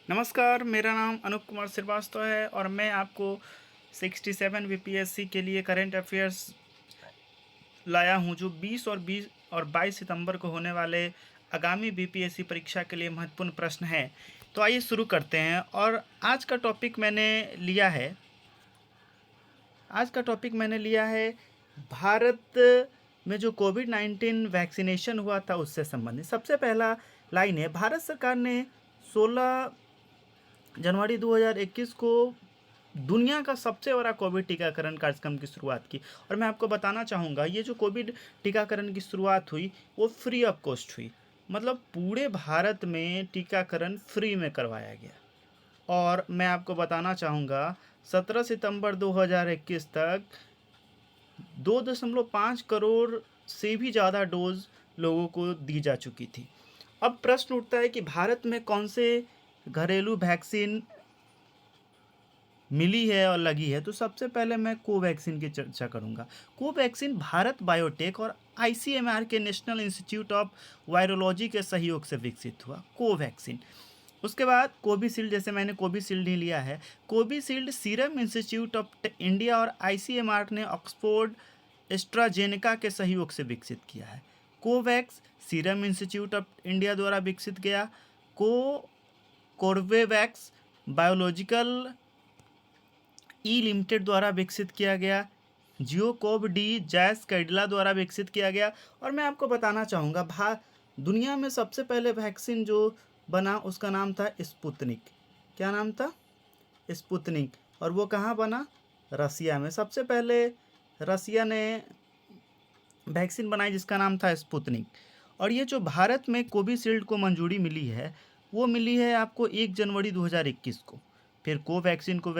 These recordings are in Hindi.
नमस्कार, मेरा नाम अनूप कुमार श्रीवास्तव है और मैं आपको 67 बीपीएससी के लिए करंट अफेयर्स लाया हूं, जो 20 और 22 सितंबर को होने वाले आगामी बीपीएससी परीक्षा के लिए महत्वपूर्ण प्रश्न हैं। तो आइए शुरू करते हैं। और आज का टॉपिक मैंने लिया है भारत में जो कोविड-19 वैक्सीनेशन हुआ था उससे संबंधित। सबसे पहला लाइन है, भारत सरकार ने 16 जनवरी 2021 को दुनिया का सबसे बड़ा कोविड टीकाकरण कार्यक्रम की शुरुआत की। और मैं आपको बताना चाहूँगा, ये जो कोविड टीकाकरण की शुरुआत हुई वो फ्री ऑफ कॉस्ट हुई। मतलब पूरे भारत में टीकाकरण फ्री में करवाया गया। और मैं आपको बताना चाहूँगा 17 सितंबर 2021 तक 2.5 करोड़ से भी ज़्यादा डोज लोगों को दी जा चुकी थी। अब प्रश्न उठता है कि भारत में कौन से घरेलू वैक्सीन मिली है और लगी है। तो सबसे पहले मैं कोवैक्सीन की चर्चा करूंगा। कोवैक्सीन भारत बायोटेक और आईसीएमआर के नेशनल इंस्टीट्यूट ऑफ वायरोलॉजी के सहयोग से विकसित हुआ कोवैक्सीन। उसके बाद कोविशील्ड, जैसे मैंने कोविशील्ड ही लिया है। Covishield serum institute of India और आईसीएमआर ने ऑक्सफोर्ड एस्ट्राजेनेका के सहयोग से विकसित किया है। Covax serum institute of India द्वारा विकसित गया। कोर्बेवैक्स बायोलॉजिकल ई लिमिटेड द्वारा विकसित किया गया। जियोकोव डी जैस कैडिला द्वारा विकसित किया गया। और मैं आपको बताना चाहूँगा, दुनिया में सबसे पहले वैक्सीन जो बना उसका नाम था स्पुतनिक। क्या नाम था? स्पुतनिक। और वो कहाँ बना? रसिया में। सबसे पहले रसिया ने वैक्सीन बनाई जिसका नाम था स्पुतनिक। और ये जो भारत में कोविशील्ड को मंजूरी मिली है वो मिली है आपको 1 जनवरी 2021 को। फिर कोवैक्सीन को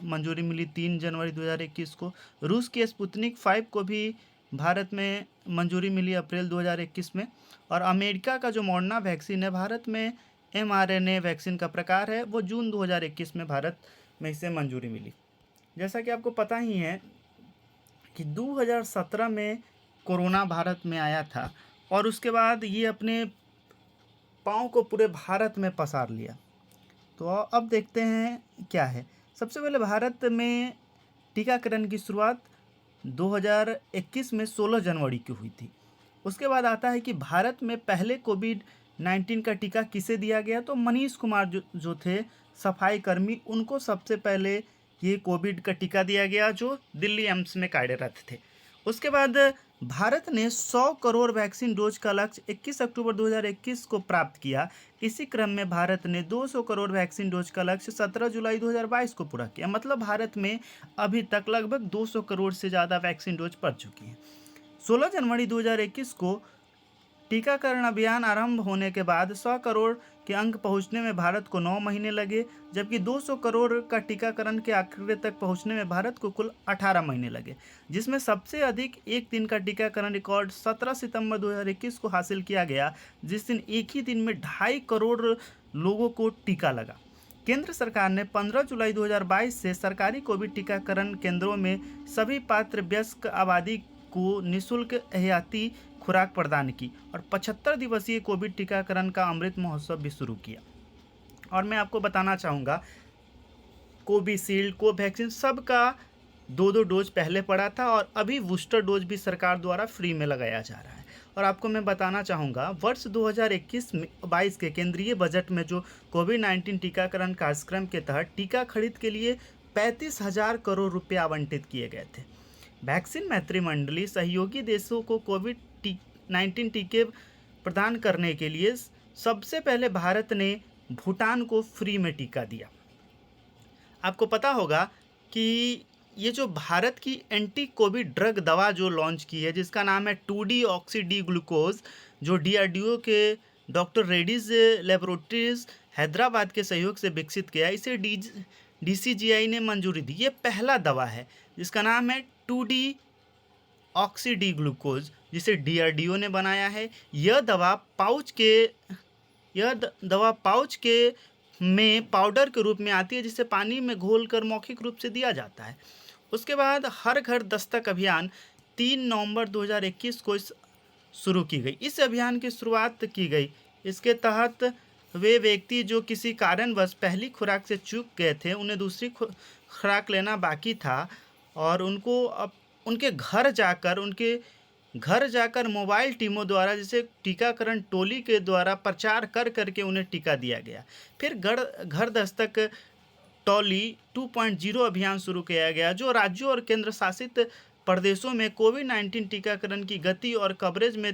मंजूरी मिली 3 जनवरी 2021 को। रूस की स्पुतनिक 5 को भी भारत में मंजूरी मिली अप्रैल 2021 में। और अमेरिका का जो मॉडर्ना वैक्सीन है, भारत में mRNA वैक्सीन का प्रकार है, वो जून 2021 में भारत में इसे मंजूरी मिली। जैसा कि आपको पता ही है कि 2017 में कोरोना भारत में आया था और उसके बाद ये अपने पाँव को पूरे भारत में पसार लिया। तो अब देखते हैं क्या है। सबसे पहले भारत में टीकाकरण की शुरुआत 2021 में 16 जनवरी की हुई थी। उसके बाद आता है कि भारत में पहले कोविड-19 का टीका किसे दिया गया। तो मनीष कुमार जो थे सफाई कर्मी, उनको सबसे पहले ये कोविड का टीका दिया गया, जो दिल्ली एम्स में कार्यरत थे। उसके बाद भारत ने 100 करोड़ वैक्सीन डोज का लक्ष्य 21 अक्टूबर 2021 को प्राप्त किया। इसी क्रम में भारत ने 200 करोड़ वैक्सीन डोज का लक्ष्य 17 जुलाई 2022 को पूरा किया। मतलब भारत में अभी तक लगभग 200 करोड़ से ज़्यादा वैक्सीन डोज पड़ चुकी हैं। 16 जनवरी 2021 को टीकाकरण अभियान आरंभ होने के बाद 100 करोड़ के अंक पहुंचने में भारत को 9 महीने लगे, जबकि 200 करोड़ का टीकाकरण के आंकड़े तक पहुंचने में भारत को कुल 18 महीने लगे, जिसमें सबसे अधिक एक दिन का टीकाकरण रिकॉर्ड 17 सितंबर 2021 को हासिल किया गया, जिस दिन एक ही दिन में 2.5 करोड़ लोगों को टीका लगा। केंद्र सरकार ने 15 जुलाई 2022 से सरकारी कोविड टीकाकरण केंद्रों में सभी पात्र वयस्क आबादी को निःशुल्क एहतियाती खुराक प्रदान की और 75 दिवसीय कोविड टीकाकरण का अमृत महोत्सव भी शुरू किया। और मैं आपको बताना चाहूँगा, कोविशील्ड, कोवैक्सीन सबका 2-2 डोज पहले पड़ा था और अभी बूस्टर डोज भी सरकार द्वारा फ्री में लगाया जा रहा है। और आपको मैं बताना चाहूँगा, वर्ष 2021-22 के केंद्रीय बजट में जो कोविड-19 टीकाकरण कार्यक्रम के तहत टीका खरीद के लिए 35,000 करोड़ रुपये आवंटित किए गए थे। वैक्सीन मैत्री मंडली सहयोगी देशों को कोविड-19 टीके प्रदान करने के लिए सबसे पहले भारत ने भूटान को फ्री में टीका दिया। आपको पता होगा कि ये जो भारत की एंटी कोविड ड्रग दवा जो लॉन्च की है, जिसका नाम है 2D ऑक्सी डी ग्लूकोज, जो DRDO के डॉक्टर रेड्डीज लेबोरेटरीज हैदराबाद के सहयोग से विकसित किया, इसे DCGI ने मंजूरी दी। ये पहला दवा है जिसका नाम है 2D ऑक्सी डी ग्लूकोज, जिसे DRDO ने बनाया है। यह दवा पाउच के में पाउडर के रूप में आती है, जिसे पानी में घोलकर मौखिक रूप से दिया जाता है। उसके बाद हर घर दस्तक अभियान 3 नवंबर 2021 को शुरू की गई। इस अभियान की शुरुआत की गई। इसके तहत वे व्यक्ति जो किसी कारणवश पहली खुराक से चूक गए थे, उन्हें दूसरी खुराक लेना बाकी था और उनको अब उनके घर जाकर मोबाइल टीमों द्वारा, जैसे टीकाकरण टोली के द्वारा प्रचार कर करके उन्हें टीका दिया गया। फिर घर दस्तक टोली 2.0 अभियान शुरू किया गया, जो राज्यों और केंद्र शासित प्रदेशों में कोविड-19 टीकाकरण की गति और कवरेज में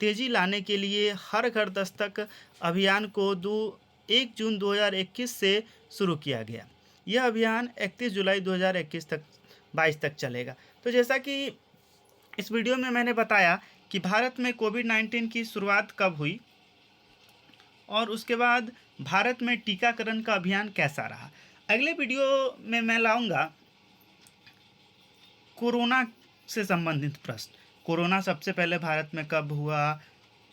तेजी लाने के लिए हर घर दस्तक अभियान को 1 जून 2021 से शुरू किया गया। यह अभियान 31 जुलाई 2022 तक चलेगा। तो जैसा कि इस वीडियो में मैंने बताया कि भारत में कोविड-19 की शुरुआत कब हुई और उसके बाद भारत में टीकाकरण का अभियान कैसा रहा। अगले वीडियो में मैं लाऊंगा कोरोना से संबंधित प्रश्न। कोरोना सबसे पहले भारत में कब हुआ,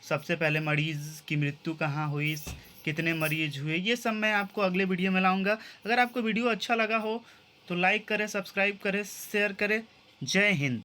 सबसे पहले मरीज़ की मृत्यु कहाँ हुई, कितने मरीज हुए, ये सब मैं आपको अगले वीडियो में लाऊंगा। अगर आपको वीडियो अच्छा लगा हो तो लाइक करें, सब्सक्राइब करें, शेयर करें। जय हिंद।